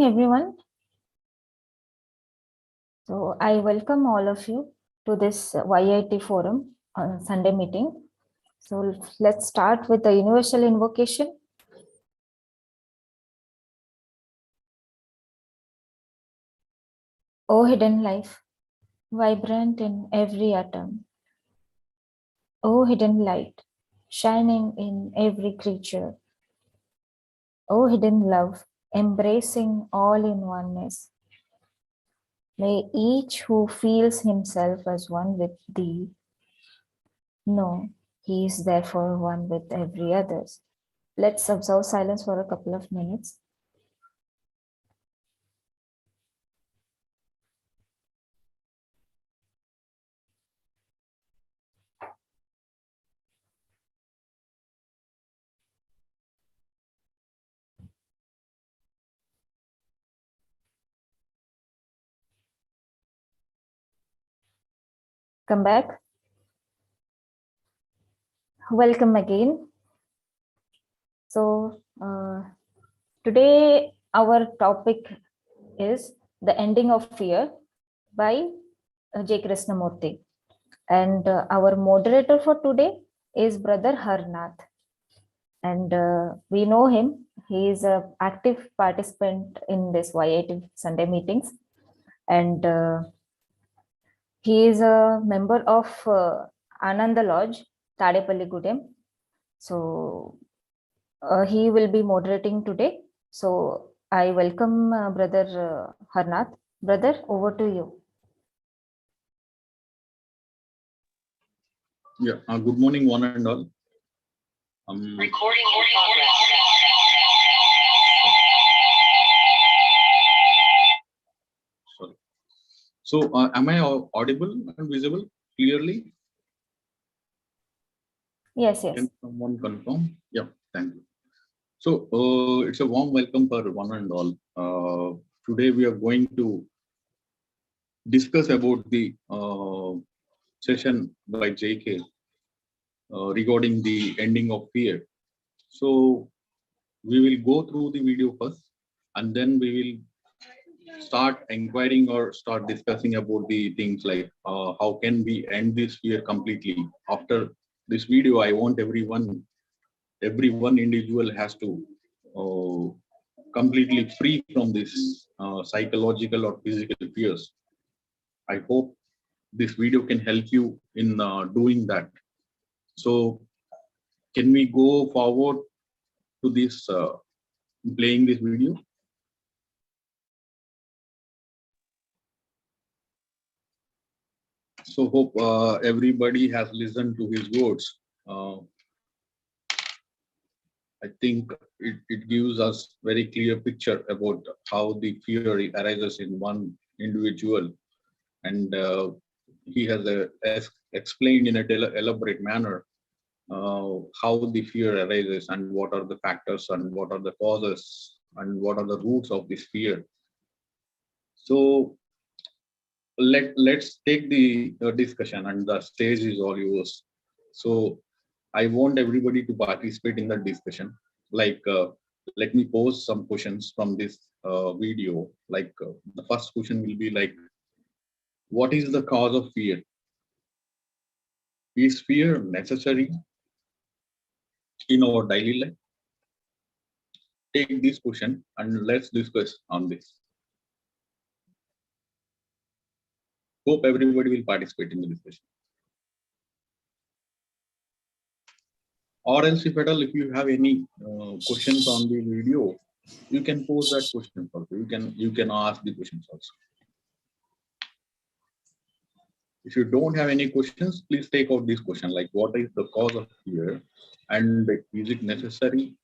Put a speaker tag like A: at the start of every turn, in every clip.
A: everyone. So I welcome all of you to this YIT forum on Sunday meeting. So let's start with the universal invocation. O hidden life, vibrant in every atom. O hidden light, shining in every creature. O hidden love, embracing all in oneness. May each who feels himself as one with thee know he is therefore one with every others. Let's observe silence for a couple of minutes. Come back. Welcome again. So today our topic is The Ending of Fear by J. Krishnamurti. And our moderator for today is Brother Harnath. And we know him. He is an active participant in this YIT Sunday meetings. And he is a member of Ananda Lodge, Tadepalli Gudem. So he will be moderating today. So I welcome Brother Harnath. Brother, over to you.
B: Yeah, good morning, one and all. Recording in progress. Sorry. So, am I audible and visible clearly?
A: Yes, yes.
B: Can someone confirm? Yeah, thank you. So, it's a warm welcome for one and all. Today, we are going to discuss about the session by JK regarding the ending of fear. So, we will go through the video first, and then we will start inquiring or start discussing about the things like how can we end this fear completely. After this video, I want every one individual has to completely free from this psychological or physical fears. I hope this video can help you in doing that. So can we go forward to this playing this video? So hope everybody has listened to his words. I think it gives us very clear picture about how the fear arises in one individual, and he has explained in a elaborate manner how the fear arises and what are the factors and what are the causes and what are the roots of this fear. So let's take the discussion, and the stage is all yours. So I want everybody to participate in the discussion. Like, let me pose some questions from this video. Like, the first question will be like, what is the cause of fear? Is fear necessary in our daily life? Take this question and let's discuss on this. Hope everybody will participate in the discussion. Or else, if at all, if you have any questions on the video, you can pose that question also. You can ask the questions also. If you don't have any questions, please take out this question, like what is the cause of fear, and is it necessary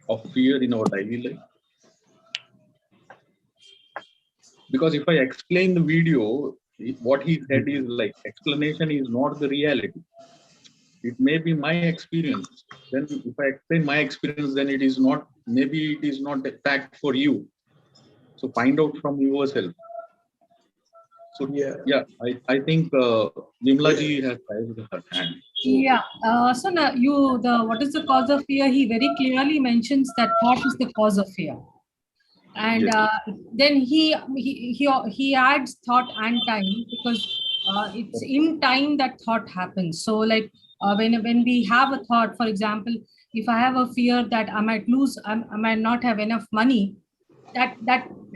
B: of fear in our daily life? Because if I explain the video, what he said is like explanation is not the reality. It may be my experience. Then if I explain my experience, then it is not, maybe it is not a fact for you. So find out from yourself. So yeah, I think Vimla ji has raised her hand.
C: Yeah. So now what is the cause of fear? He very clearly mentions that thought is the cause of fear. And
B: Yes.
C: then he adds thought and time, because it's in time that thought happens. So like when we have a thought, for example, if I have a fear that I might lose, I might not have enough money, that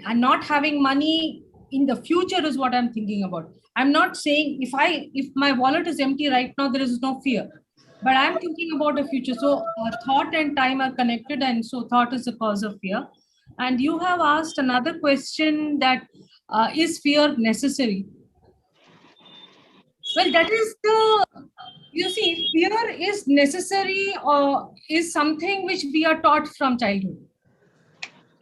C: and not having money in the future is what I'm thinking about. I'm not saying if my wallet is empty right now, there is no fear, but I'm thinking about the future. So thought and time are connected, and so thought is the cause of fear. And you have asked another question, that is fear necessary? Well, that is the, you see, fear is necessary, or is something which we are taught from childhood.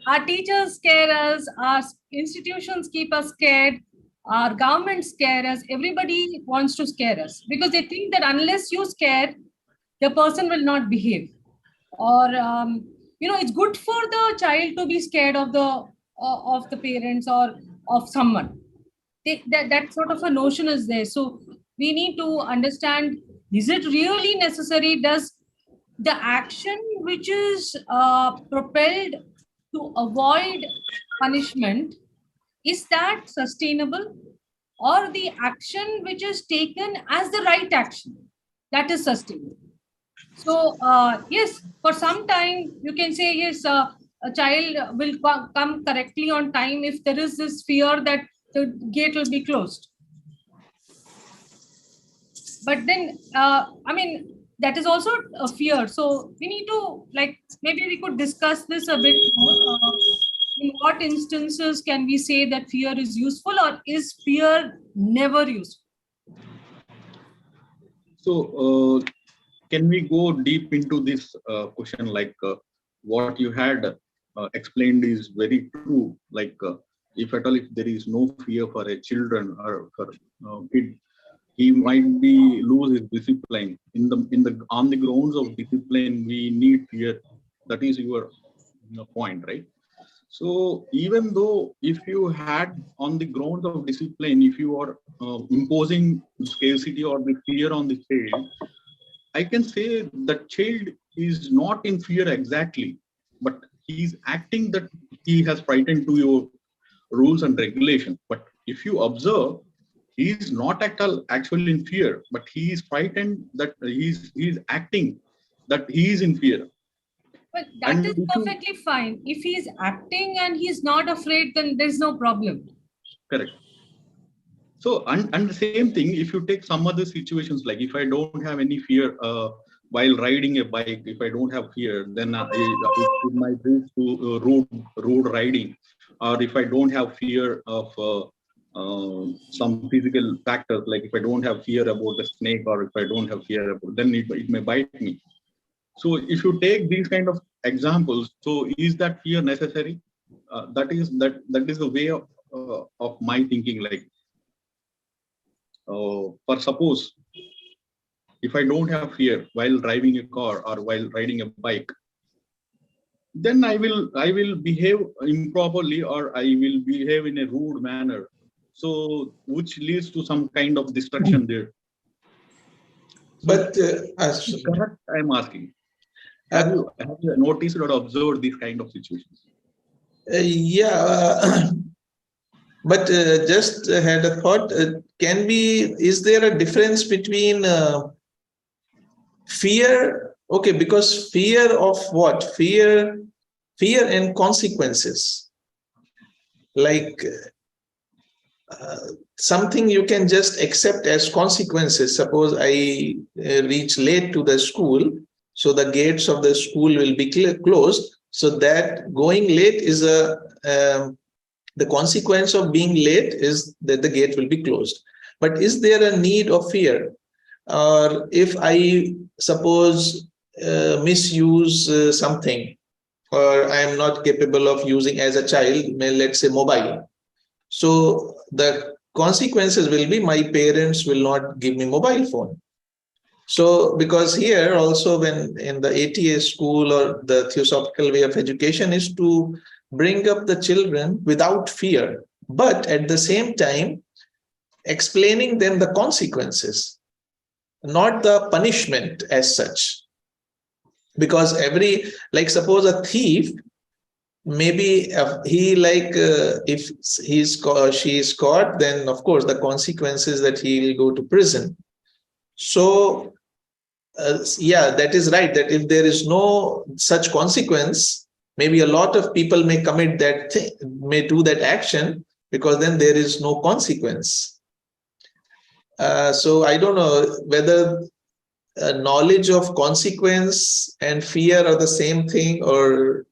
C: Our teachers scare us, our institutions keep us scared, our government scare us, everybody wants to scare us because they think that unless you scare, the person will not behave. Or it's good for the child to be scared of the parents or of someone. That sort of a notion is there. So we need to understand, is it really necessary? Does the action which is propelled to avoid punishment, is that sustainable, or the action which is taken as the right action, that is sustainable? So yes, for some time you can say yes, a child will come correctly on time if there is this fear that the gate will be closed. But then that is also a fear. So we need to, like, maybe we could discuss this a bit more. In what instances can we say that fear is useful, or is fear never useful?
B: So, can we go deep into this question? Like what you had explained is very true. Like if at all, if there is no fear for a children or for kid, he might be lose his discipline. In the on the grounds of discipline, we need fear. That is your point, right? So even though if you had on the grounds of discipline, if you are imposing scarcity or the fear on the child, I can say that child is not in fear exactly, but he's acting that he has frightened to your rules and regulation. But if you observe, he is not actually in fear, but he is frightened that he's acting that he is in fear.
C: But that
B: And
C: is
B: if you
C: perfectly fine. If he's acting and he's not afraid, then there's no problem.
B: correct. So and the same thing, if you take some other situations, like if I don't have any fear while riding a bike, if I don't have fear, then it might lead to road riding. Or if I don't have fear of some physical factors, like if I don't have fear about the snake, or if I don't have fear about, then it may bite me. So if you take these kind of examples, so is that fear necessary? That is the way of my thinking. Like for suppose, if I don't have fear while driving a car or while riding a bike, then I will behave improperly, or I will behave in a rude manner. So which leads to some kind of destruction there. So
D: But
B: correct, I'm asking. Have
D: uh,
B: you have you noticed or observed these kind of situations?
D: yeah, but just had a thought. Is there a difference between fear? Okay, because fear of what? Fear and consequences. Like something you can just accept as consequences. Suppose I reach late to the school, so the gates of the school will be closed. So that going late is the consequence of being late is that the gate will be closed. But is there a need of fear? Or if I suppose misuse something, or I am not capable of using as a child, let's say mobile. So the consequences will be my parents will not give me mobile phone. So because here also, when in the ATA school or the theosophical way of education is to bring up the children without fear, but at the same time explaining them the consequences, not the punishment as such. Because like suppose a thief, maybe he like if she is caught, then of course the consequences that he will go to prison. So yeah, that is right, that if there is no such consequence, maybe a lot of people may commit that thing, may do that action, because then there is no consequence. So I don't know whether knowledge of consequence and fear are the same thing, or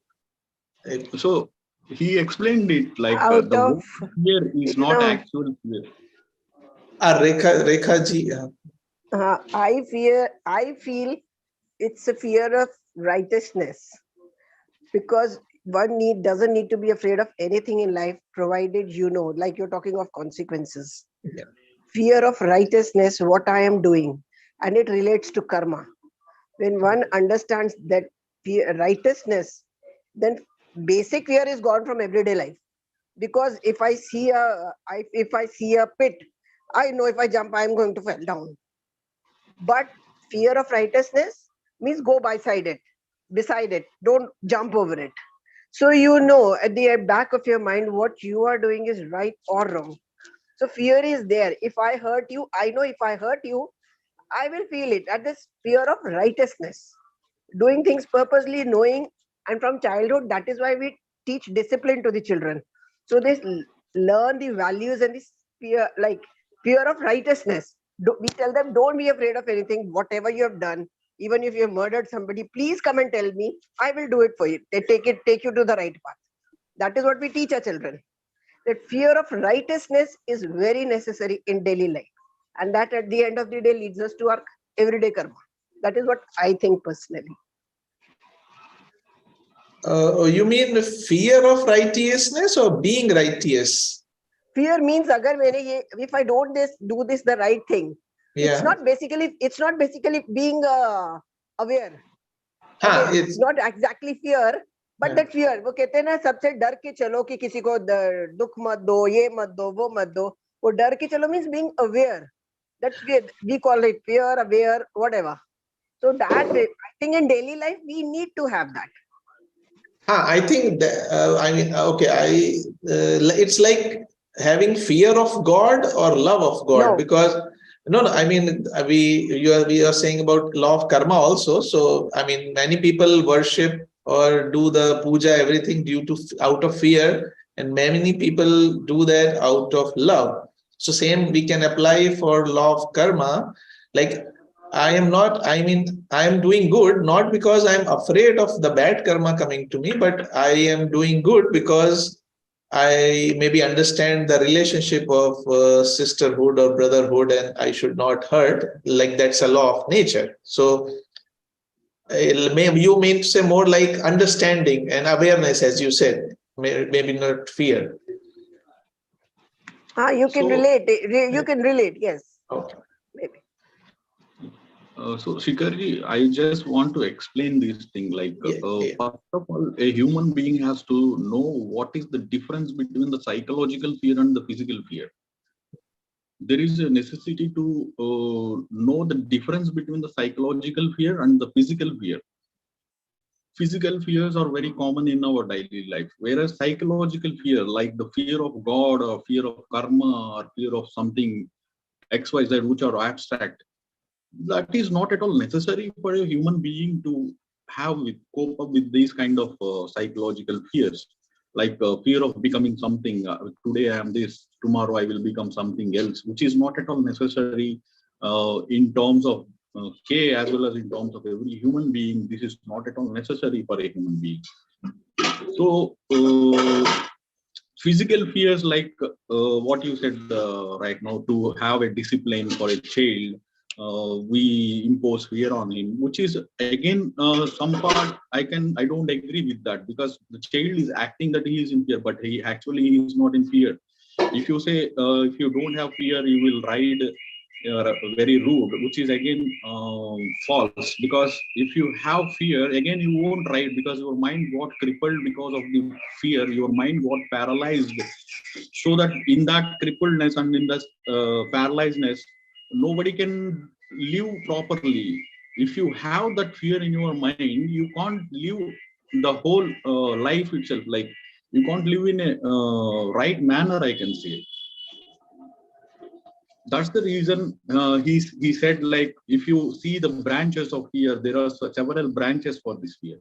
B: So he explained it like
E: Out
B: the
E: of,
B: word fear is
E: you
B: not
E: know,
B: actual fear.
D: Rekha ji.
E: I feel it's a fear of righteousness, because one doesn't need to be afraid of anything in life, provided like you're talking of consequences.
D: Yeah.
E: Fear of righteousness, what I am doing, and it relates to karma. When one understands that righteousness, then basic fear is gone from everyday life. Because if I see a pit, I know if I jump, I am going to fall down. But fear of righteousness means go beside it, don't jump over it. So at the back of your mind what you are doing is right or wrong. So fear is there. If I hurt you, I know if I hurt you, I will feel it. That is fear of righteousness. Doing things purposely, knowing, and from childhood, that is why we teach discipline to the children. So they learn the values and the fear of righteousness. We tell them, don't be afraid of anything, whatever you have done. Even if you have murdered somebody, please come and tell me. I will do it for you. They take you to the right path. That is what we teach our children. That fear of righteousness is very necessary in daily life. And that at the end of the day leads us to our everyday karma. That is what I think personally.
D: You mean fear of righteousness or being righteous?
E: Fear means if I don't do this the right thing.
D: Yeah.
E: It's not basically being aware. It's not exactly fear, but that fear. वो कहते हैं ना सबसे डर के चलो कि किसी को दुख मत दो, ये मत दो, वो मत दो. वो डर के चलो means being aware. That's fear. We call it fear, aware, whatever. So that I think in daily life we need to have that.
D: I think that okay. It's like having fear of God or love of God,
E: No.
D: because no. I mean, we are saying about law of karma also. So I mean, many people worship or do the puja, everything out of fear, and many people do that out of love. So same we can apply for law of karma, like. I am doing good, not because I'm afraid of the bad karma coming to me, but I am doing good because I maybe understand the relationship of sisterhood or brotherhood, and I should not hurt. Like that's a law of nature. So you mean to say more like understanding and awareness, as you said, maybe not fear.
E: You can relate. You can relate. Yes.
D: Okay.
E: Maybe.
B: So Shikarji, I just want to explain this thing. Like, first of all, a human being has to know what is the difference between the psychological fear and the physical fear. There is a necessity to know the difference between the psychological fear and the physical fear. Physical fears are very common in our daily life, whereas psychological fear, like the fear of God or fear of karma or fear of something XYZ, which are abstract, that is not at all necessary for a human being to cope up with these kind of psychological fears, like fear of becoming something. Today I am this, tomorrow I will become something else, which is not at all necessary in terms of K as well as in terms of every human being. This is not at all necessary for a human being. So physical fears, like what you said right now, to have a discipline for a child, we impose fear on him, which is again some part I don't agree with that, because the child is acting that he is in fear, but he is not in fear. If you say if you don't have fear, you will ride very rude, which is again false, because if you have fear, again you won't ride, because your mind got crippled because of the fear. Your mind got paralyzed, so that in that crippledness and in that paralyzedness, nobody can live properly. If you have that fear in your mind, you can't live the whole life itself. Like you can't live in a right manner, I can say. That's the reason he said, like, if you see the branches of fear, there are several branches for this fear.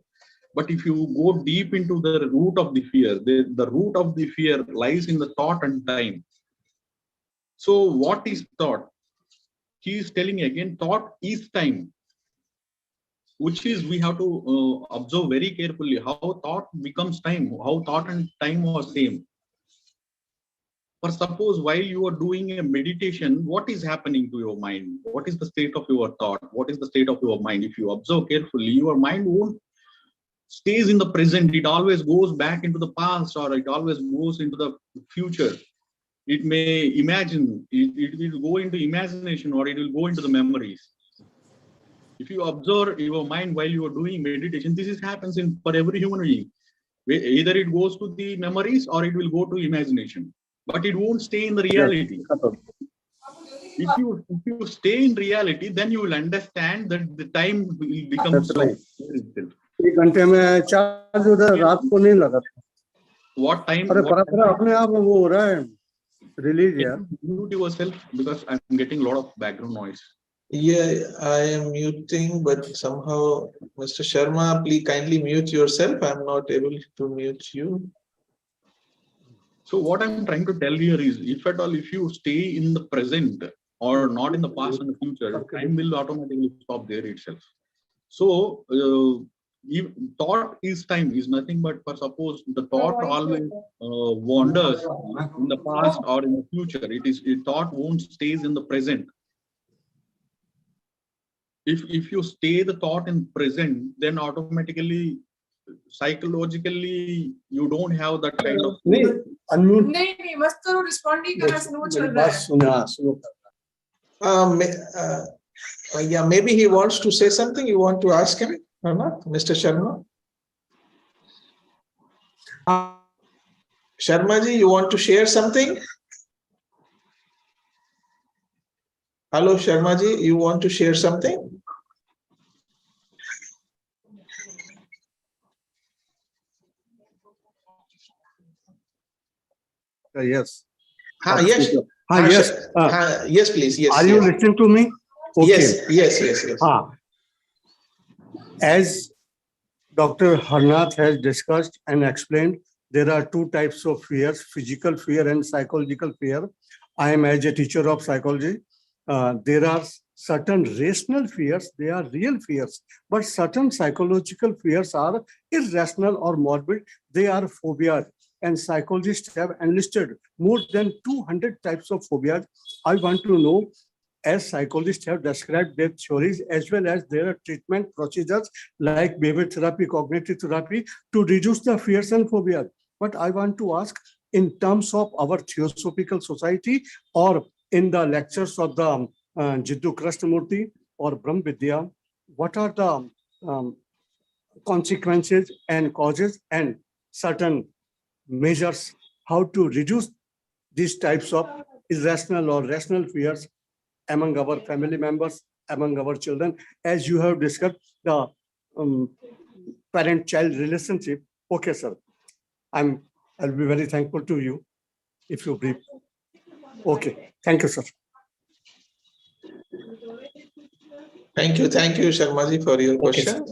B: But if you go deep into the root of the fear, the root of the fear lies in the thought and time. So what is thought? He is telling again, thought is time, which is we have to observe very carefully how thought becomes time, how thought and time are same. For suppose while you are doing a meditation, what is happening to your mind? What is the state of your thought? What is the state of your mind? If you observe carefully, your mind won't stays in the present. It always goes back into the past, or it always goes into the future. It may imagine, it will go into imagination, or it will go into the memories. If you observe your mind while you are doing meditation, this is happens in for every human being. Either it goes to the memories or it will go to imagination, but it won't stay in the reality. If you stay in reality, then you will understand that the time will become slow itself.
F: एक घंटे में charge उधर रात को नहीं लगा था.
B: What time?
F: अरे परापरा अपने आप वो हो रहा है रिलीज यार.
B: Mute yourself because I'm getting a lot of background noise.
D: Yeah, I am muting, but somehow, Mr. Sharma, please kindly mute yourself. I'm not able to mute you.
B: So what I'm trying to tell here is, if at all, if you stay in the present or not in the past and the future, time will automatically stop there itself. So thought is time is nothing but, for suppose the thought always wanders in the past or in the future. Thought won't stays in the present. If you stay the thought in present, then automatically psychologically you don't have that kind of
F: unmute
C: नहीं बस तो respond ही करना slow चल रहा
F: बात
C: है.
F: सुना slow.
D: Yeah, maybe he wants to say something. You want to ask him, Harnath? Mr. Sharma? Sharma ji, you want to share something? Hello, Sharma ji, you want to share something?
F: Yes.
D: Yes.
F: Yes.
D: Yes, please. Yes.
F: Are you listening to me? Okay.
D: Yes.
F: As Dr. Harnath has discussed and explained, there are two types of fears: physical fear and psychological fear. I am as a teacher of psychology. There are certain rational fears, they are real fears, but certain psychological fears are irrational or morbid, they are phobias. And psychologists have enlisted more than 200 types of phobias. I want to know, as psychologists have described their theories as well as their treatment procedures like behavior therapy, cognitive therapy, to reduce the fears and phobias. But I want to ask, in terms of our Theosophical Society or in the lectures of the Jiddu Krishnamurti or Brahm Vidya, what are the consequences and causes and certain measures how to reduce these types of irrational or rational fears among our family members, among our children, as you have discussed the parent-child relationship? Okay, sir. I'll be very thankful to you if you brief. Okay, thank you, sir.
D: Thank you, Sharmaji, for your question.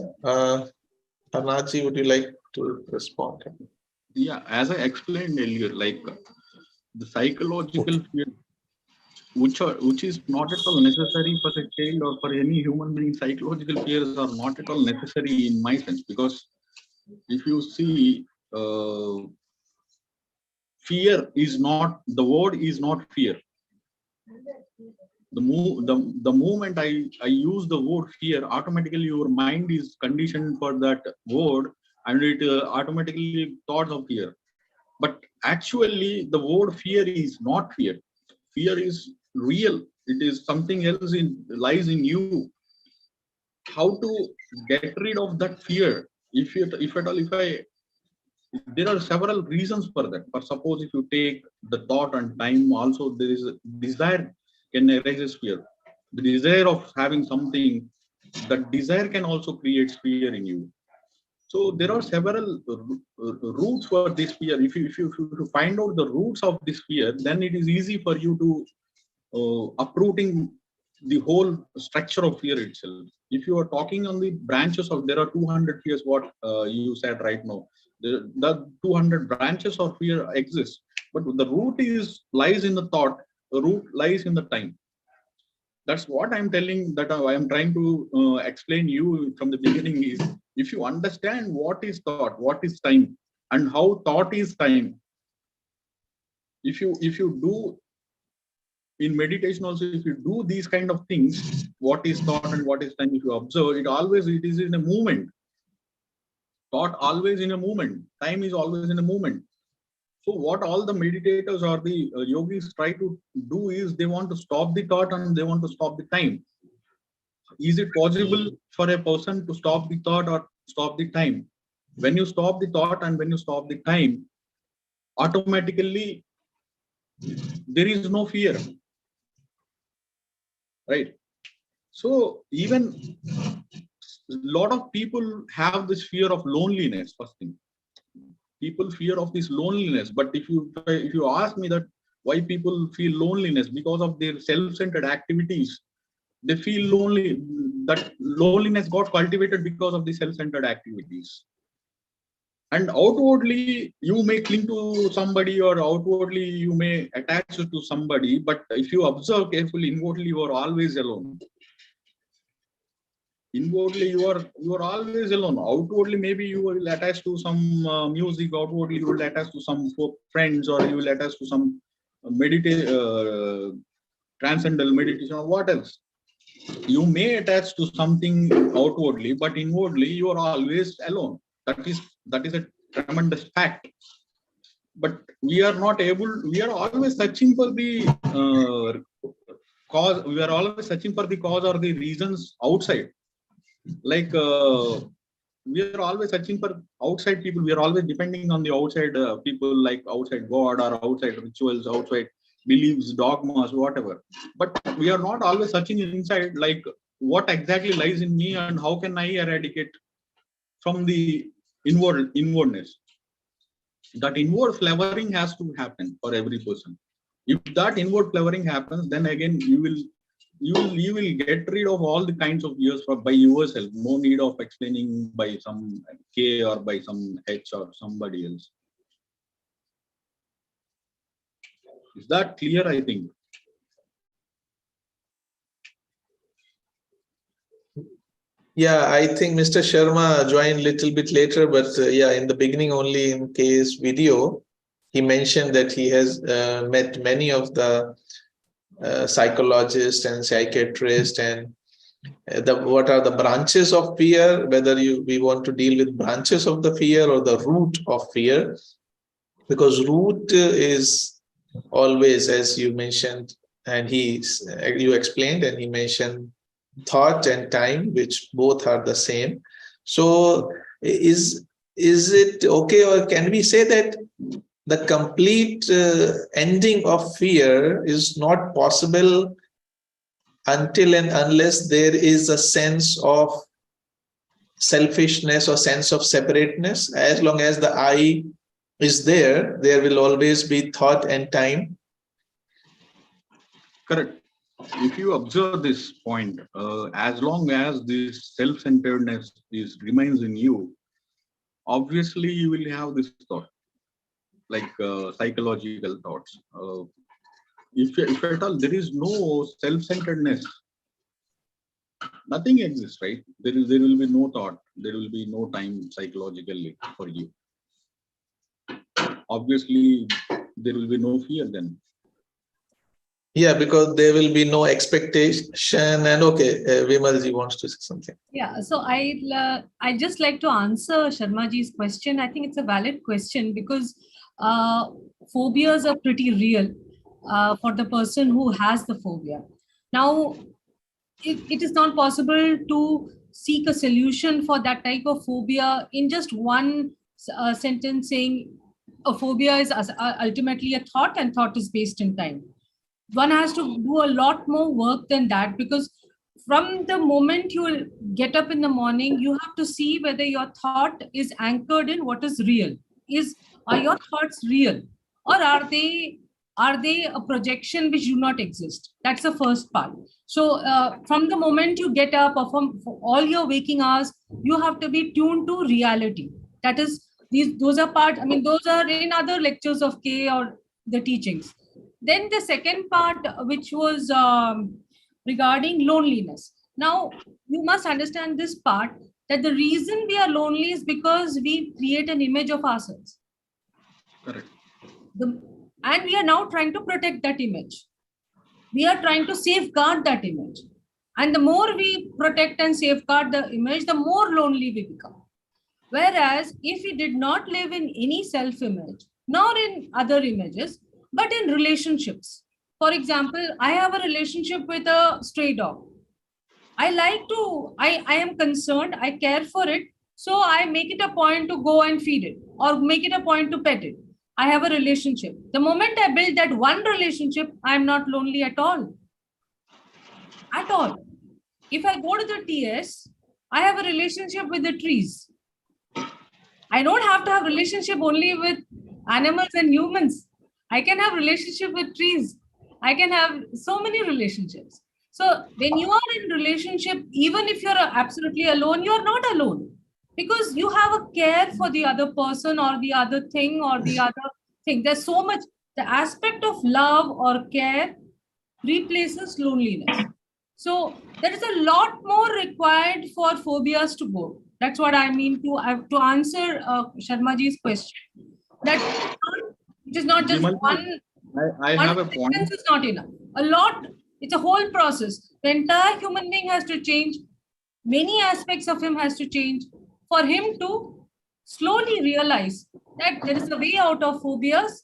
D: Harnathji, would you like to respond?
B: Yeah, as I explained earlier, like the psychological fear, which is not at all necessary for a child or for any human being. Psychological fears are not at all necessary in my sense, because if you see, fear is not, the word is not fear. The moment I use the word fear, automatically your mind is conditioned for that word, and it automatically thoughts of fear. But actually, the word fear is not fear. Fear is real. It is something else lies in you. How to get rid of that fear? There are several reasons for that. For suppose if you take the thought and time, also there is a desire can erase fear. The desire of having something, that desire can also create fear in you. So there are several roots for this fear. If you find out the roots of this fear, then it is easy for you to uprooting the whole structure of fear itself. If you are talking on the branches of, there are 200 fears, what you said right now, the 200 branches of fear exist, but the root lies in the thought, the root lies in the time. That's what I'm telling, that I am trying to explain you from the beginning is, if you understand what is thought, what is time, and how thought is time, if you do in meditation also, if you do these kind of things, what is thought and what is time, if you observe it, always it is in a movement. Thought always in a movement, time is always in a movement. So what all the meditators or the yogis try to do is, they want to stop the thought and they want to stop the time. Is it possible for a person to stop the thought or stop the time? When you stop the thought and when you stop the time, automatically there is no fear, right? So even a lot of people have this fear of loneliness. First thing, people fear of this loneliness. But if you ask me that why people feel loneliness, because of their self-centered activities, they feel lonely. That loneliness got cultivated because of the self-centered activities. And outwardly you may cling to somebody, or outwardly you may attach to somebody, but if you observe carefully, inwardly you are always alone. Inwardly you are always alone. Outwardly maybe you will attach to some music, outwardly you will attach to some friends, or you will attach to some transcendental meditation, or what else. You may attach to something outwardly, but inwardly you are always alone. That is a tremendous fact. But we are not able, we are always searching for the cause, we are always searching for the cause or the reasons outside. Like we are always searching for outside people, we are always depending on the outside people, like outside God or outside rituals, outside beliefs, dogmas, whatever. But we are not always searching inside, like what exactly lies in me and how can I eradicate from the inwardness. That inward flowering has to happen for every person. If that inward flowering happens, then again you will get rid of all the kinds of fears by yourself. No need of explaining by some K or by some H or somebody else. Is that clear? I think.
D: Yeah, I think Mr. Sharma joined a little bit later, but yeah, in the beginning only in case video, he mentioned that he has met many of the psychologists and psychiatrists, and what are the branches of fear, whether we want to deal with branches of the fear or the root of fear, because root is always, as you mentioned, and you explained, and he mentioned thought and time, which both are the same. So is it okay, or can we say that the complete ending of fear is not possible until and unless there is a sense of selfishness or sense of separateness? As long as the I is there, there will always be thought and time.
B: Correct. If you observe this point, as long as this self-centeredness remains in you, obviously you will have this thought, like psychological thoughts. If at all there is no self-centeredness, nothing exists, right? There will be no thought, there will be no time psychologically for you. Obviously, there will be no fear then.
D: Yeah, because there will be no expectation. And okay, Vimalji wants to say something.
C: Yeah, so I just like to answer Sharmaji's question. I think it's a valid question because phobias are pretty real for the person who has the phobia. Now, it is not possible to seek a solution for that type of phobia in just one sentence saying a phobia is ultimately a thought, and thought is based in time. One has to do a lot more work than that, because from the moment you get up in the morning, you have to see whether your thought is anchored in what is real. Are your thoughts real, or are they a projection which do not exist? That's the first part. So from the moment you get up, or from for all your waking hours, you have to be tuned to reality. That is, those are part. I mean, those are in other lectures of K or the teachings. Then the second part, which was regarding loneliness. Now, you must understand this part, that the reason we are lonely is because we create an image of ourselves.
B: Correct.
C: And we are now trying to protect that image. We are trying to safeguard that image. And the more we protect and safeguard the image, the more lonely we become. Whereas if we did not live in any self-image, nor in other images, but in relationships. For example, I have a relationship with a stray dog. I am concerned, I care for it. So I make it a point to go and feed it, or make it a point to pet it. I have a relationship. The moment I build that one relationship, I'm not lonely at all. At all. If I go to the TS, I have a relationship with the trees. I don't have to have relationship only with animals and humans. I can have relationship with trees. I can have so many relationships. So when you are in relationship, even if you're absolutely alone, you're not alone, because you have a care for the other person or the other thing or the other thing. There's so much, the aspect of love or care replaces loneliness. So there is a lot more required for phobias to go. That's what I mean to answer Sharmaji's question. That it is not just
B: Vimalji,
C: one.
B: I
C: One
B: have a point.
C: sentence is not enough. A lot. It's a whole process. The entire human being has to change. Many aspects of him has to change for him to slowly realize that there is a way out of phobias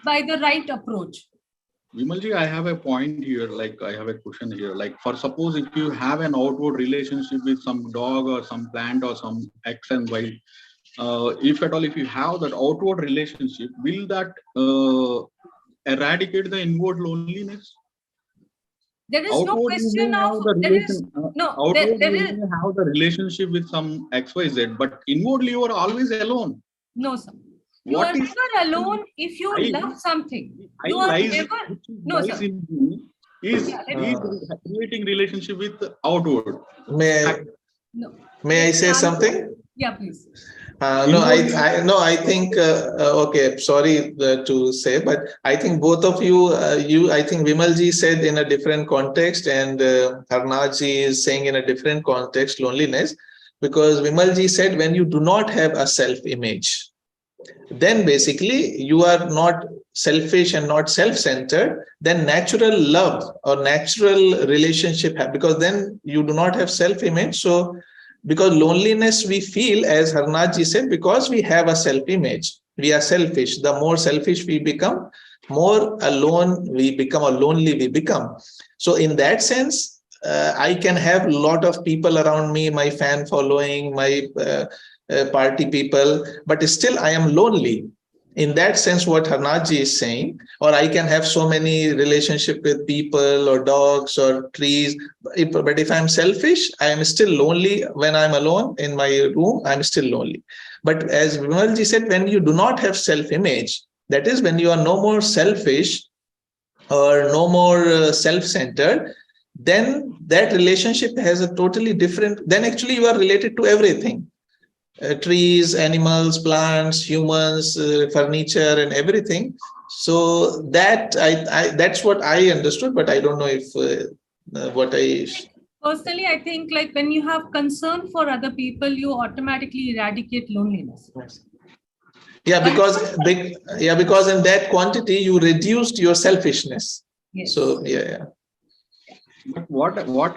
C: by the right approach.
B: Vimalji, I have a point here, like I have a question here. Like for suppose if you have an outward relationship with some dog or some plant or some X and Y, if at all, if you have that outward relationship, will that eradicate the inward loneliness?
C: There is no
B: Outward you may
C: question
B: have
C: of,
B: the
C: there is
B: relation,
C: no,
B: outward
C: there
B: you
C: is
B: may have the relationship with some XYZ, but inwardly you are always alone.
C: no, sir. You
B: What
C: are
B: is
C: never alone if you love something. You are
B: lies,
C: never,
B: which
C: no,
B: lies
C: sir.
B: in me is creating relationship with outward.
C: No.
D: May I say something?
C: Yeah, please.
D: No, I think, okay, sorry to say, but I think both of you, I think Vimalji said in a different context, and Harnathji is saying in a different context, loneliness, because Vimalji said when you do not have a self-image, then basically you are not selfish and not self-centered, then natural love or natural relationship, because then you do not have self-image. So because loneliness we feel, as Harnathji said, because we have a self-image, we are selfish. The more selfish we become, more alone we become, or lonely we become. So in that sense, I can have a lot of people around me, my fan following, my party people, but still I am lonely. In that sense, what Harnathji is saying, or I can have so many relationship with people or dogs or trees, but if I'm selfish, I am still lonely. When I'm alone in my room, I'm still lonely. But as Vimalji said, when you do not have self-image, that is when you are no more selfish or no more self-centered, then that relationship has a totally different, then actually you are related to everything. Trees, animals, plants, humans, furniture, and everything. So that that's what I understood, but I don't know if what I.
C: Personally, I think like when you have concern for other people, you automatically eradicate loneliness.
D: Yeah, because in that quantity you reduced your selfishness.
C: Yes.
D: So yeah.
B: But what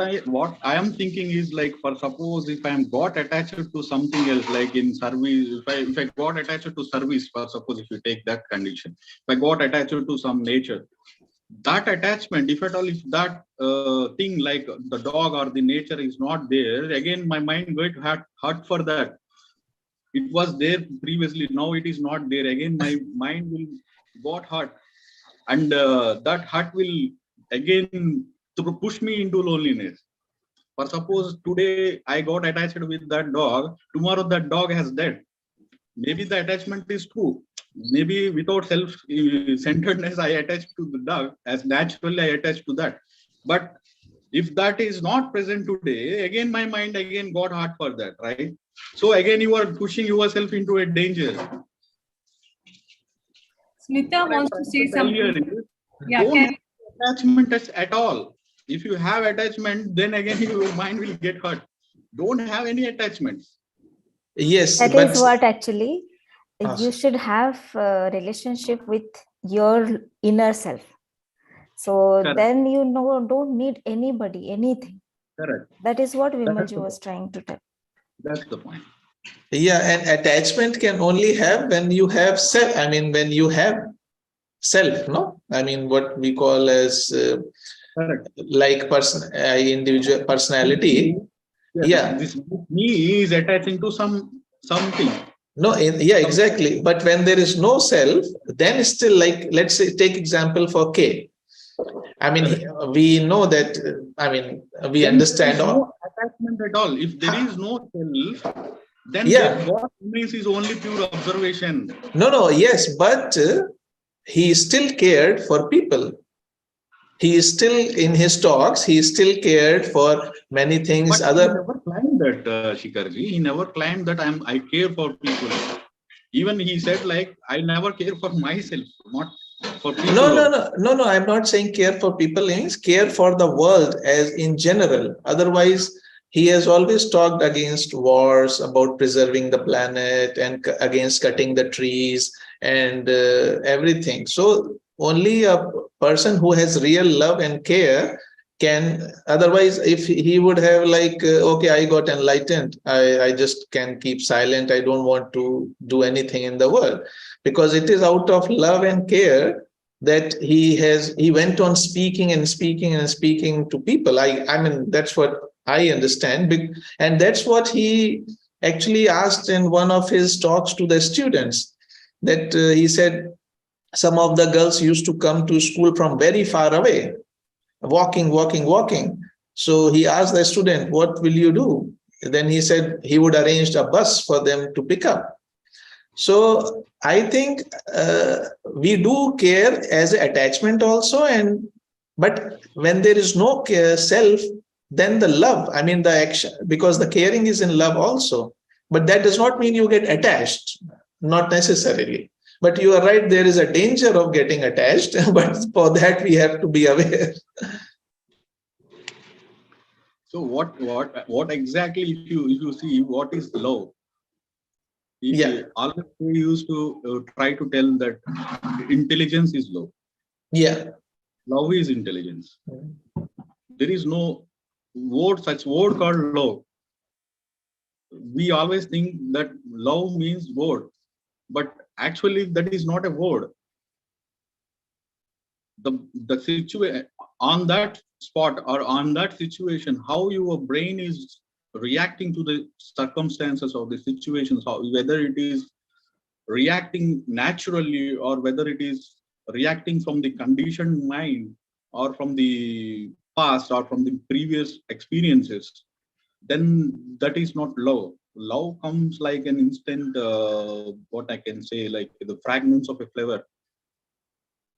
B: I am thinking is, like, for suppose if I am got attached to something else, like in service, if I got attached to service, for suppose if you take that condition, if I got attached to some nature, that attachment, if at all, if that thing like the dog or the nature is not there, again my mind got hurt for that. It was there previously, now it is not there. Again my mind will got hurt, and that hurt will again to push me into loneliness. For suppose today I got attached with that dog, tomorrow that dog has died. Maybe the attachment is true. Maybe without self-centeredness, I attach to the dog as naturally I attach to that. But if that is not present today, again my mind again got hard for that, right? So again you are pushing yourself into a danger.
C: Smita
B: What I'm
C: wants to
B: trying
C: say
B: to tell here
C: something.
B: is,
C: Yeah,
B: don't
C: carry.
B: have attachment at all. If you have attachment, then again your mind will get hurt. Don't have any attachments.
D: Yes,
A: That
D: but
A: is what actually
D: Ah,
A: you should have a relationship with your inner self. So
B: Correct.
A: then you know, don't need anybody, anything.
B: Correct.
A: That is what
B: That's
A: Vimalji
B: the,
A: was trying to tell.
B: that's the point.
D: yeah, and attachment can only have when you have self. I mean, when you have self, no? I mean, what we call as
B: Correct.
D: like individual personality.
B: Yes,
D: Yeah.
B: this me is attaching to something.
D: No, yeah, exactly. But when there is no self, then still, like, let's say, take example for K. I mean, we know that, I mean, we
B: Then there
D: understand
B: is
D: all.
B: no attachment at all. If there is no self, then
D: Yeah.
B: what remains is only pure observation.
D: No, yes, but he still cared for people. He is still in his talks, he still cared for many things.
B: But he
D: Other,
B: never claimed that, Shikarji. He never claimed that I care for people. Even he said like, I never care for myself, not for people.
D: no, I'm not saying care for people, means care for the world as in general. Otherwise, he has always talked against wars, about preserving the planet, and against cutting the trees and everything. So only a person who has real love and care can. Otherwise, if he would have like, okay, I got enlightened, I just can keep silent, I don't want to do anything in the world, because it is out of love and care that he went on speaking and speaking and speaking to people. I mean, that's what I understand. And that's what he actually asked in one of his talks to the students, that he said some of the girls used to come to school from very far away, walking. So he asked the student, what will you do? Then he said he would arrange a bus for them to pick up. So I think we do care as an attachment also, but when there is no care, self, then the love, I mean the action, because the caring is in love also. But that does not mean you get attached, not necessarily. But you are right, there is a danger of getting attached, but for that we have to be aware.
B: So what exactly, if you see what is love?
D: Yeah.
B: Always we used to try to tell that intelligence is love.
D: Yeah.
B: Love is intelligence. There is no such word called love. We always think that love means word, but actually that is not a word. The situation on that spot or on that situation, how your brain is reacting to the circumstances of the situations, whether it is reacting naturally or whether it is reacting from the conditioned mind or from the past or from the previous experiences, then that is not love. Love comes like an instant, what I can say, like the fragments of a flavor,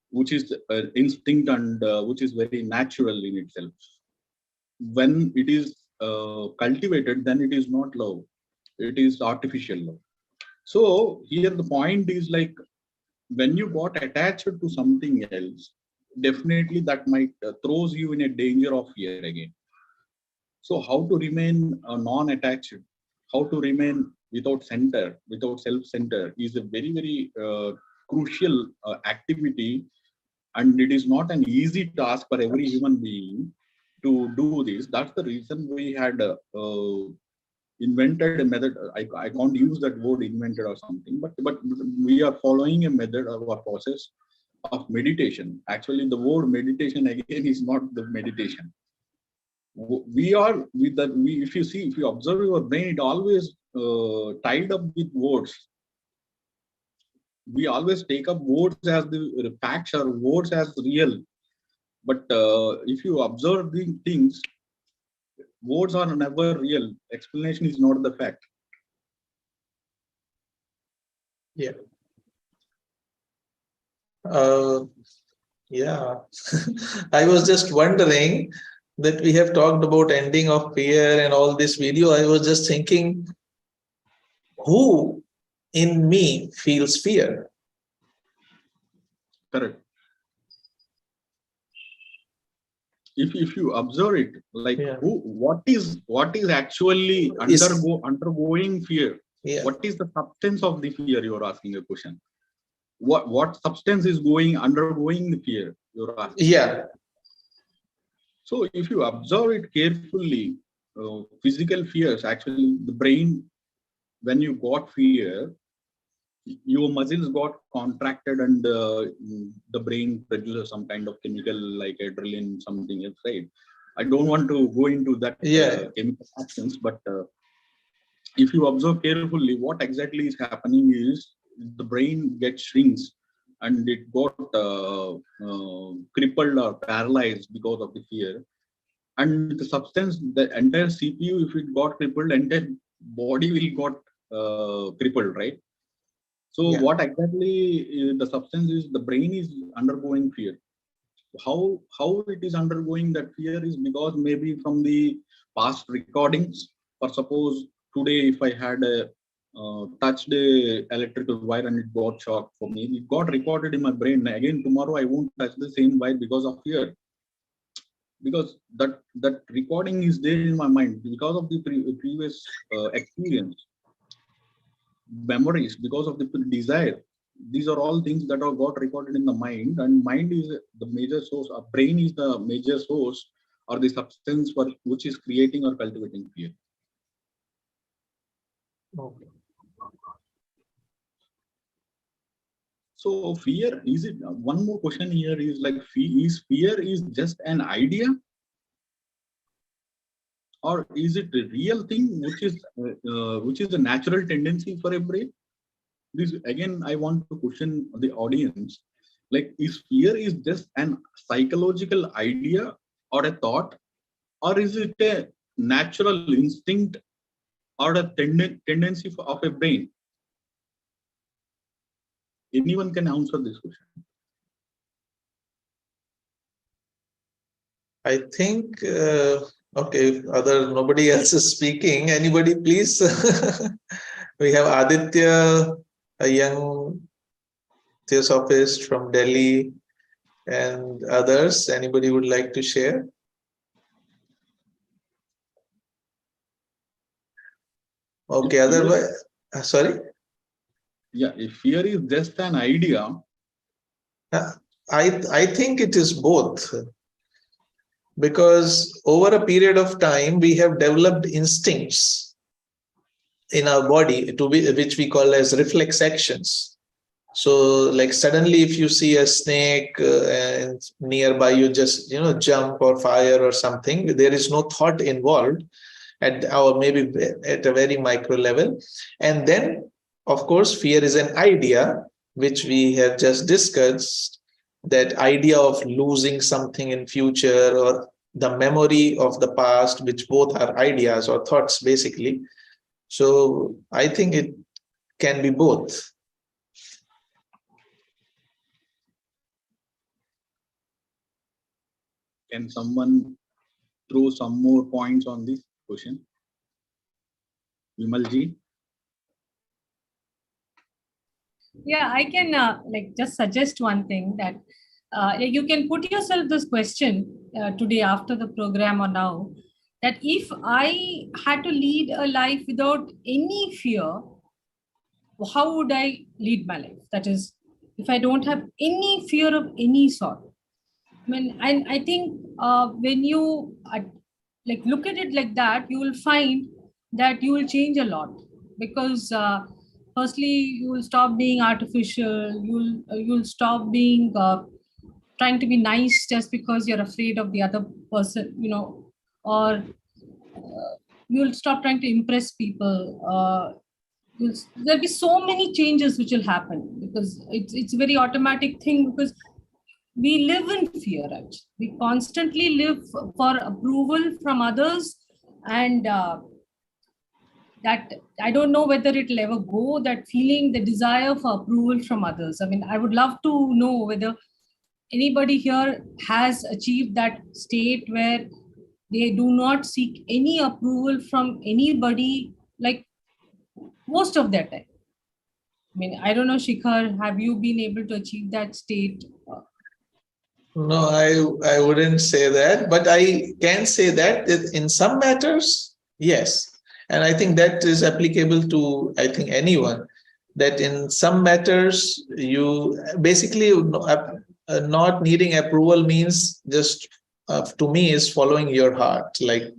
B: which is instinct and which is very natural in itself. When it is cultivated, then it is not love. It is artificial love. So here the point is like, when you got attached to something else, definitely that might throws you in a danger of fear again. So how to remain non-attached, how to remain without center, without self-center, is a very crucial activity, and it is not an easy task for every human being to do this. That's the reason we had invented a method. I can't use that word invented or something, but we are following a method or a process of meditation. Actually, the word meditation again is not the meditation. We are with that. If you see, if you observe your brain, it always tied up with words. We always take up words as the facts or words as real. But if you observe the things, words are never real. Explanation is not the fact.
D: Yeah. Yeah. I was just wondering that we have talked about ending of fear and all this video. I was just thinking, who in me feels fear?
B: Correct. If you observe it, like
D: Yeah.
B: what is actually undergoing fear?
D: Yeah.
B: What is the substance of the fear? You're asking a question. What substance is undergoing the fear? You're asking.
D: Yeah.
B: So if you observe it carefully, physical fears, actually the brain, when you got fear, your muscles got contracted and the brain produces some kind of chemical like adrenaline, something else, right? I don't want to go into that chemical actions, but if you observe carefully, what exactly is happening is the brain gets shrinks and it got crippled or paralyzed because of the fear. And the substance, the entire CPU, if it got crippled, entire body will got crippled, right? So what exactly the substance is? The brain is undergoing fear. How it is undergoing that fear is because maybe from the past recordings, or suppose today if I had touched a electrical wire and it got shocked for me, it got recorded in my brain. Again tomorrow I won't touch the same wire because of fear, because that recording is there in my mind because of the previous experience, memories, because of the desire. These are all things that are got recorded in the mind, and mind is the major source. Our brain is the major source or the substance for which is creating or cultivating fear.
D: Okay.
B: So fear, is it, one more question here is like, is fear is just an idea, or is it a real thing which is a natural tendency for a brain? This again I want to question the audience, like, is fear is just an psychological idea or a thought, or is it a natural instinct or a tendency of a brain? Anyone can answer this question.
D: I think, okay, nobody else is speaking. Anybody, please? We have Aditya, a young theosophist from Delhi, and others. Anybody would like to share? Okay, otherwise, sorry?
B: Yeah, if fear is just an idea.
D: I think it is both. Because over a period of time, we have developed instincts in our body which we call as reflex actions. So like suddenly if you see a snake and nearby, you just jump or fire or something. There is no thought involved or maybe at a very micro level. And then of course fear is an idea which we have just discussed, that idea of losing something in future or the memory of the past, which both are ideas or thoughts basically. So I think it can be both.
B: Can someone throw some more points on this question? Vimalji?
C: Yeah, I can like just suggest one thing, that you can put yourself this question today after the program or now, that if I had to lead a life without any fear, how would I lead my life? That is, if I don't have any fear of any sort. I think when you like look at it like that, you will find that you will change a lot, because firstly you will stop being artificial. You'll stop being trying to be nice just because you're afraid of the other person, or you'll stop trying to impress people. There'll be so many changes which will happen, because it's a very automatic thing, because we live in fear. Actually, we constantly live for approval from others, And that I don't know whether it'll ever go, that feeling, the desire for approval from others. I mean, I would love to know whether anybody here has achieved that state where they do not seek any approval from anybody, like most of their time. I mean, I don't know, Shikhar, have you been able to achieve that state?
D: No, I wouldn't say that, but I can say that in some matters, yes. And I think that is applicable to, I think, anyone, that in some matters, you basically not needing approval means just, to me, is following your heart, like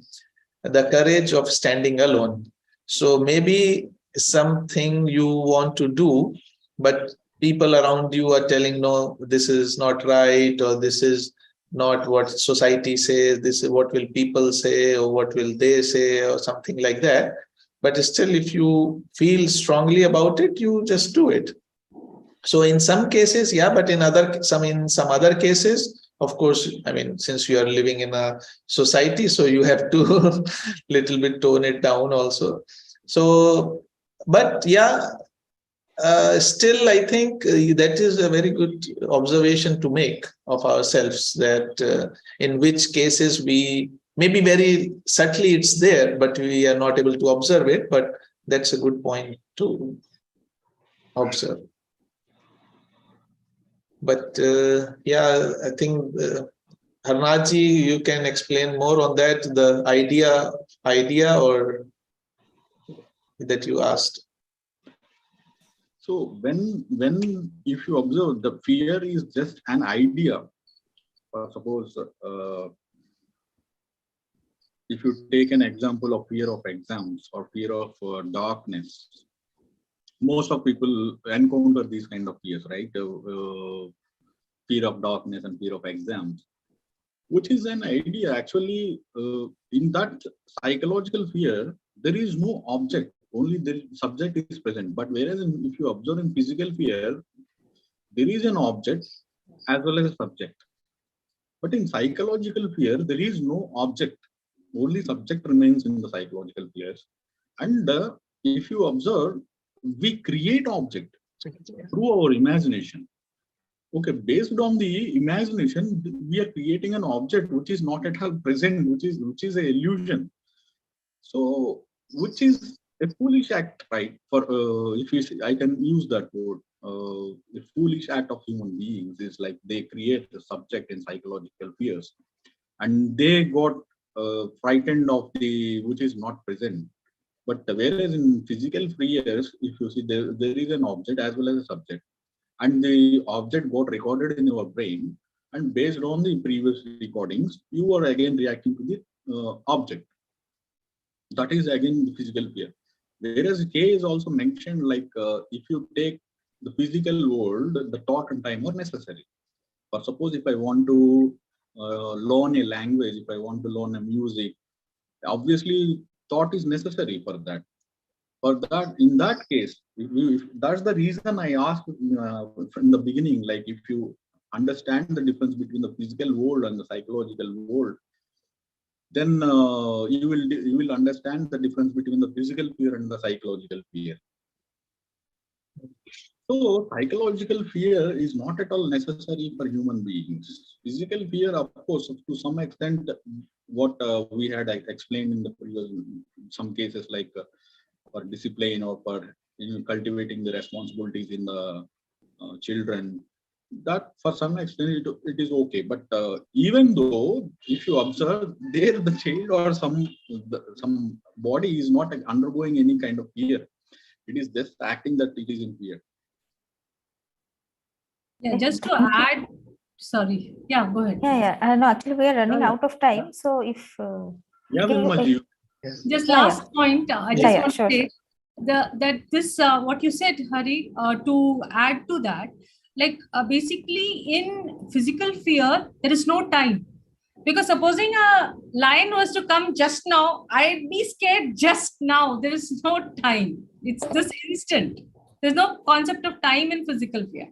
D: the courage of standing alone. So maybe something you want to do, but people around you are telling, no, this is not right, or this is not what society says, this is what will people say, or what will they say, or something like that. But still, if you feel strongly about it, you just do it. So in some cases, yeah, but in some other cases, of course, I mean, since you are living in a society, so you have to little bit tone it down also. So, but yeah, still, I think that is a very good observation to make of ourselves, that in which cases we maybe very subtly it's there, but we are not able to observe it. But that's a good point to observe. But yeah, I think Harnath, you can explain more on that, the idea or that you asked.
B: So when if you observe, the fear is just an idea. Suppose if you take an example of fear of exams or fear of darkness, most of people encounter these kind of fears, right? Fear of darkness and fear of exams, which is an idea. Actually, in that psychological fear, there is no object, only the subject is present. But whereas if you observe in physical fear, there is an object as well as a subject. But in psychological fear, there is no object, only subject remains in the psychological fears. And if you observe, we create object through our imagination. Okay, based on the imagination, we are creating an object which is not at all present, which is an illusion. So, which is a foolish act, right? For if you see, I can use that word. The foolish act of human beings is like they create a subject in psychological fears, and they got frightened of the which is not present. But whereas in physical fears, if you see, there is an object as well as a subject, and the object got recorded in your brain, and based on the previous recordings, you are again reacting to the object. That is again the physical fear. Whereas K is also mentioned, like if you take the physical world, the thought and time are necessary. For suppose if I want to learn a language, if I want to learn a music, obviously thought is necessary for that. For that, in that case, if that's the reason I asked from the beginning, like if you understand the difference between the physical world and the psychological world, then you will understand the difference between the physical fear and the psychological fear. So psychological fear is not at all necessary for human beings. Physical fear, of course, to some extent, what we had explained in the previous some cases, like for discipline or for cultivating the responsibilities in the children, that for some extent it is okay. But even though if you observe there, the child or some body is not undergoing any kind of fear, it is just acting that it is in fear.
C: Yeah, just to add, sorry. Yeah, go ahead.
A: Yeah. No, actually, we are running out of time. So if
B: Yeah, Nirmalji,
C: just last point, I just want to say that this what you said, Hari, to add to that, like basically in physical fear, there is no time. Because supposing a lion was to come just now, I'd be scared just now. There is no time. It's this instant. There's no concept of time in physical fear.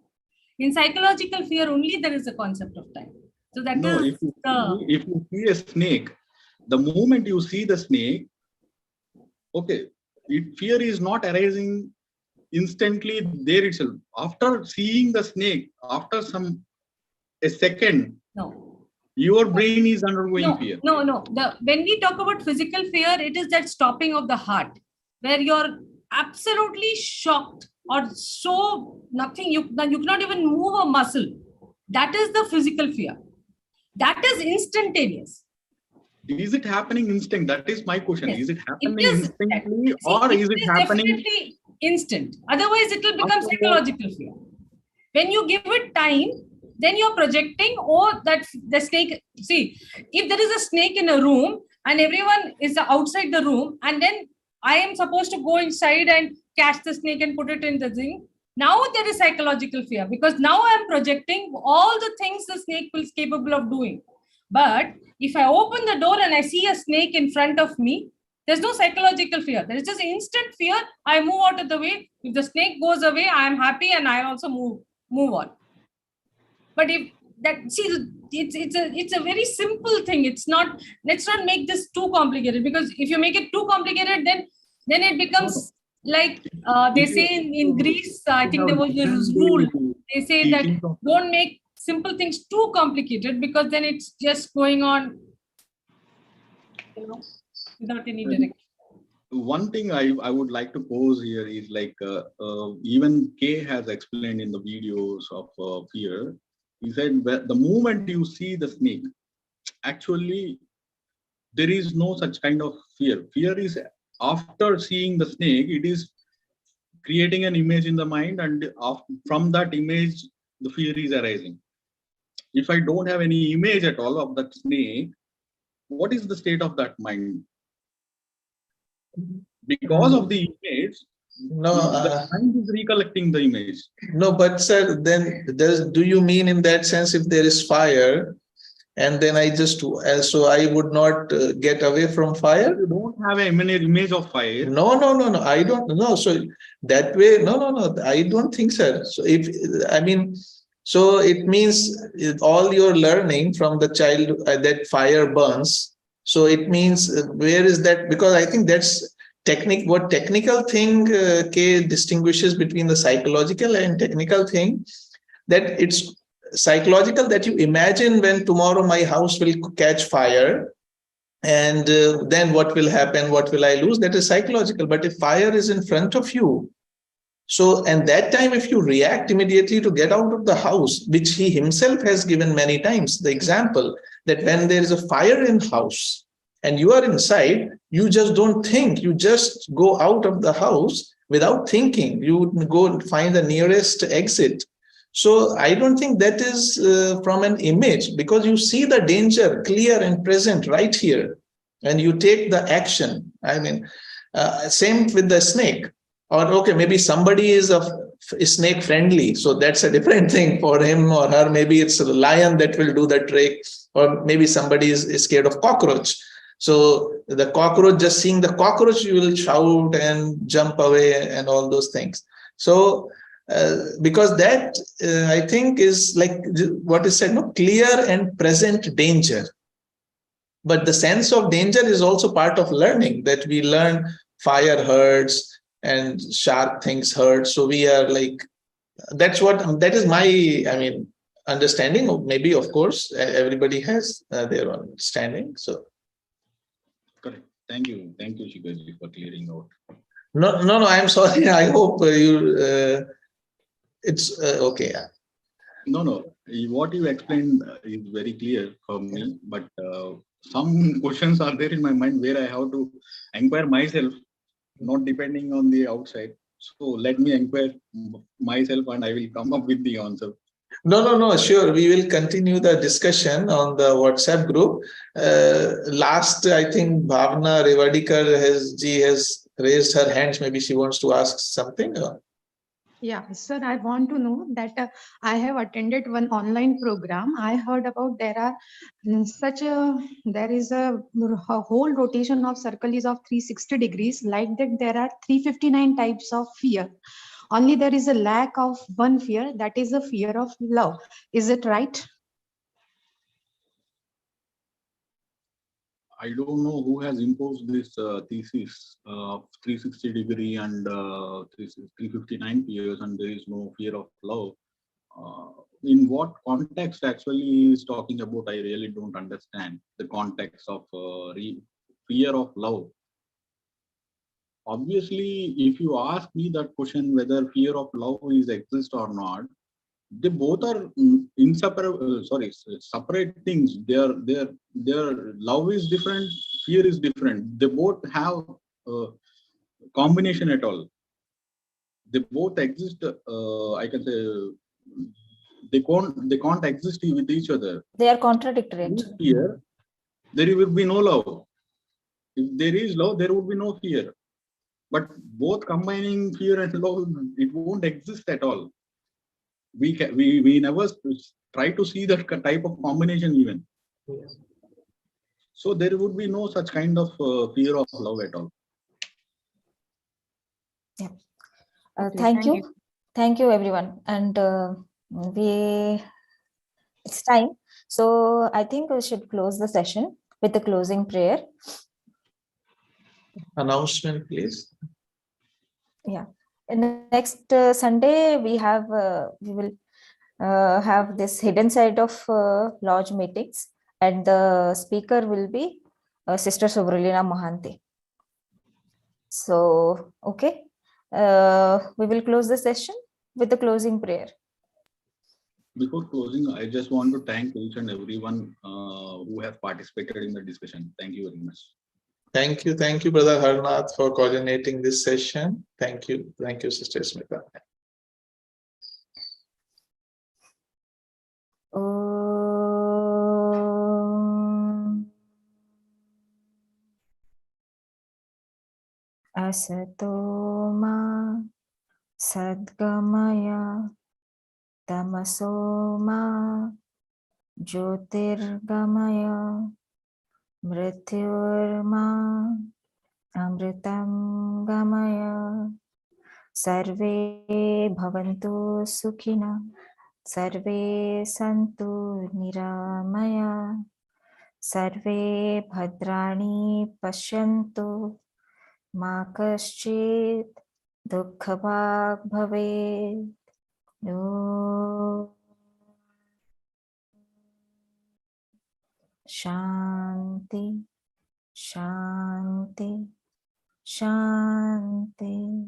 C: In psychological fear only there is a concept of time. So that
B: no,
C: is
B: if you see a snake, the moment you see the snake, okay, fear is not arising instantly there itself. After seeing the snake, after a second,
C: No.
B: your brain is undergoing fear.
C: No. When we talk about physical fear, it is that stopping of the heart, where you're absolutely shocked or so nothing, you cannot even move a muscle. That is the physical fear. That is instantaneous.
B: Is it happening instant? That is my question.
C: Yes.
B: Is it
C: It
B: happening
C: is,
B: instantly,
C: see,
B: or is it happening
C: definitely instant? Otherwise, it will become
B: after
C: psychological fear. When you give it time, then you're projecting, oh, that the snake. See, if there is a snake in a room and everyone is outside the room, and then I am supposed to go inside and catch the snake and put it in the thing. Now there is psychological fear because now I'm projecting all the things the snake is capable of doing. But if I open the door and I see a snake in front of me, there's no psychological fear. There is just instant fear. I move out of the way. If the snake goes away, I am happy and I also move on. But if that, see, it's a very simple thing. It's not. Let's not make this too complicated, because if you make it too complicated, then it becomes like they say in Greece. I think there was a rule. They say that don't make simple things too complicated, because then it's just going on, without any direction.
B: One thing I would like to pose here is like even Kay has explained in the videos of fear. He said the moment you see the snake, actually there is no such kind of fear. Fear is after seeing the snake, it is creating an image in the mind, and from that image, the fear is arising. If I don't have any image at all of that snake, what is the state of that mind? Because of the image, the mind is recollecting the image.
D: No, but sir, then do you mean in that sense, if there is fire, and then I just so I would not get away from fire?
B: You don't have an image of fire.
D: No. I don't know. So that way, no. I don't think, sir. So so it means all your learning from the child that fire burns. So it means where is that? Because I think that's what technical thing K distinguishes between the psychological and technical thing, that it's psychological that you imagine when tomorrow my house will catch fire, and then what will happen, what will I lose? That is psychological. But if fire is in front of you, so and that time if you react immediately to get out of the house, which he himself has given many times, the example that when there is a fire in house and you are inside, you just don't think, you just go out of the house without thinking, you go find the nearest exit. So I don't think that is from an image, because you see the danger clear and present right here, and you take the action. I mean, same with the snake. Or okay, maybe somebody is snake friendly, so that's a different thing for him or her. Maybe it's a lion that will do the trick, or maybe somebody is scared of cockroach. So the cockroach, just seeing the cockroach, you will shout and jump away and all those things. So because that I think is like what is said, no, clear and present danger. But the sense of danger is also part of learning, that we learn fire hurts and sharp things hurt. So we are like, that is my, understanding. Maybe, of course, everybody has their own understanding. So.
B: Correct. Thank you, Shikaji, for clearing out.
D: No, I'm sorry. I hope it's okay.
B: No. What you explained is very clear for me, but some questions are there in my mind where I have to inquire myself, not depending on the outside. So let me inquire myself and I will come up with the answer.
D: No, sure. We will continue the discussion on the WhatsApp group. Last, I think Bhavna Revadikar has raised her hands. Maybe she wants to ask something.
G: Yeah, sir, I want to know that I have attended one online program. I heard about there is a whole rotation of circle is of 360 degrees. Like that, there are 359 types of fear. Only there is a lack of one fear, that is a fear of love. Is it right?
B: I don't know who has imposed this thesis of 360 degree and 359 years, and there is no fear of love. In what context actually he is talking about? I really don't understand the context of fear of love. Obviously, if you ask me that question, whether fear of love is exist or not, they both are inseparable. Separate things. Their love is different, fear is different. They both have combination at all. They both exist. I can say they can't exist with each other.
A: They are contradictory.
B: With fear, there will be no love. If there is love, there would be no fear. But both combining fear and love, it won't exist at all. We never try to see that type of combination even.
D: Yes.
B: So there would be no such kind of fear of love at all.
A: Yeah.
G: Okay,
A: Thank you, everyone. And it's time. So I think we should close the session with the closing prayer.
D: Announcement, please.
A: Yeah. In the next Sunday, we will have this hidden side of lodge meetings, and the speaker will be Sister Subralina Mohanty. So, okay, we will close the session with the closing prayer.
B: Before closing, I just want to thank each and everyone who has participated in the discussion. Thank you very much.
D: Thank you, Brother Harnath, for coordinating this session. Thank you, Sister Smita.
A: Asato ma sadgamaya tamaso ma jyotirgamaya mrityurma amritam gamaya sarve bhavantu sukhina sarve santu niramaya sarve bhadrani pashyantu ma kaschit dukkhabhag bhavet. Shanti, Shanti, Shanti.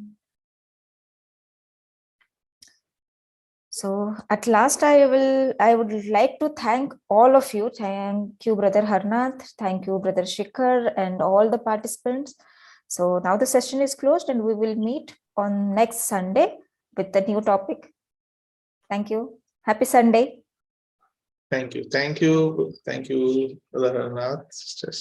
A: So at last I would like to thank all of you. Thank you, Brother Harnath. Thank you, Brother Shikhar, and all the participants. So now the session is closed and we will meet on next Sunday with the new topic. Thank you. Happy Sunday.
D: Thank you, Brother Harnath, Sister